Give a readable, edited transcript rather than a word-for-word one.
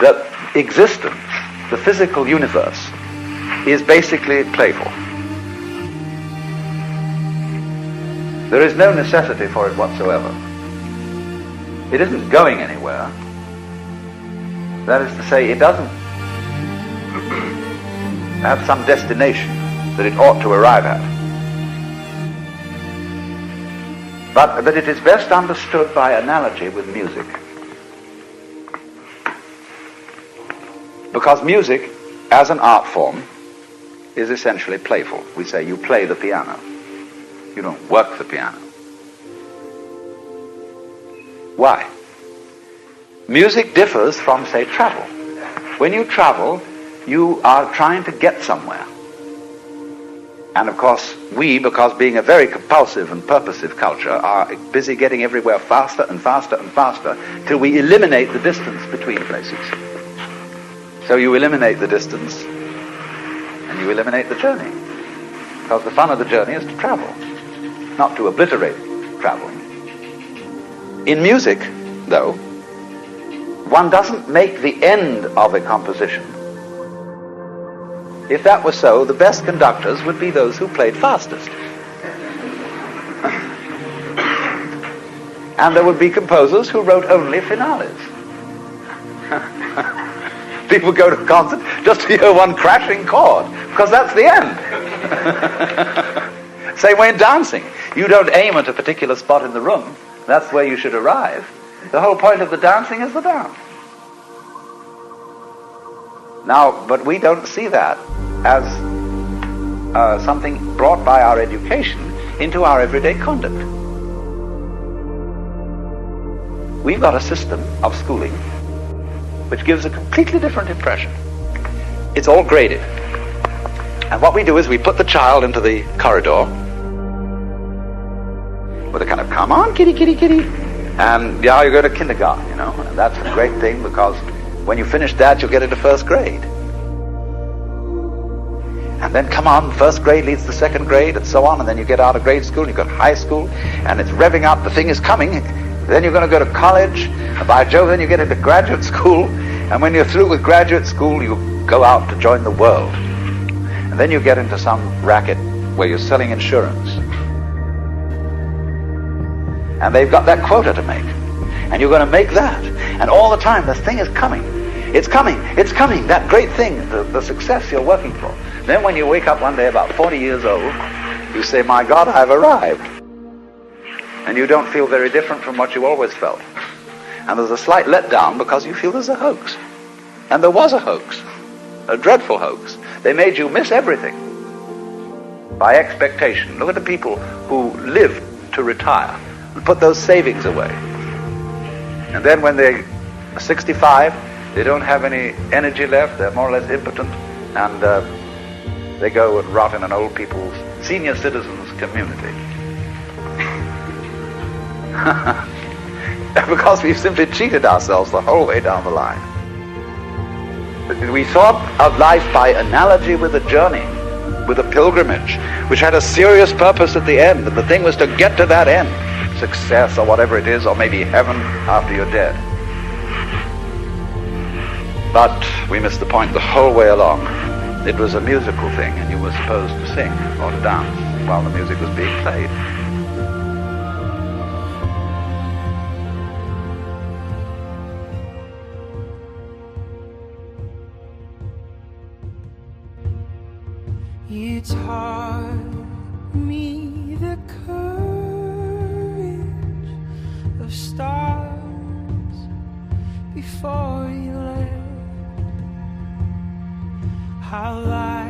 that existence, the physical universe, is basically playful. There is no necessity for it whatsoever. It isn't going anywhere. That is to say, it doesn't have some destination that it ought to arrive at. But that it is best understood by analogy with music. Because music, as an art form, is essentially playful. We say you play the piano. You don't work the piano. Why? Music differs from, say, travel. When you travel, you are trying to get somewhere. And of course, we, because being a very compulsive and purposive culture, are busy getting everywhere faster and faster and faster till we eliminate the distance between places. So you eliminate the distance and you eliminate the journey. Because the fun of the journey is to travel, not to obliterate traveling. In music, though, one doesn't make the end of a composition. If that were so, the best conductors would be those who played fastest. And there would be composers who wrote only finales. People go to a concert just to hear one crashing chord, because that's the end. Same way in dancing. You don't aim at a particular spot in the room. That's where you should arrive. The whole point of the dancing is the dance. Now, but we don't see that as something brought by our education into our everyday conduct. We've got a system of schooling which gives a completely different impression. It's all graded. And what we do is we put the child into the corridor with a kind of, come on, kitty, kitty, kitty. And yeah, you go to kindergarten, you know. And that's a great thing, because when you finish that, you'll get into first grade. And then, come on, first grade leads to second grade, and so on. And then you get out of grade school, and you've got high school, and it's revving up, the thing is coming. Then you're going to go to college, and by Jove, then you get into graduate school. And when you're through with graduate school, you go out to join the world. And then you get into some racket where you're selling insurance. And they've got that quota to make. And you're going to make that. And all the time, this thing is coming. It's coming. It's coming. That great thing, the success you're working for. Then when you wake up one day about 40 years old, you say, my God, I've arrived. And you don't feel very different from what you always felt. And there's a slight letdown because you feel there's a hoax. And there was a hoax. A dreadful hoax. They made you miss everything by expectation. Look at the people who live to retire and put those savings away. And then when they're 65, they don't have any energy left. They're more or less impotent. And they go and rot in an old people's, senior citizens community. Because we've simply cheated ourselves the whole way down the line. We thought of life by analogy with a journey, with a pilgrimage, which had a serious purpose at the end, and the thing was to get to that end, success or whatever it is, or maybe heaven after you're dead. But we missed the point the whole way along. It was a musical thing, and you were supposed to sing or to dance while the music was being played. You taught me the courage of stars before you left. How life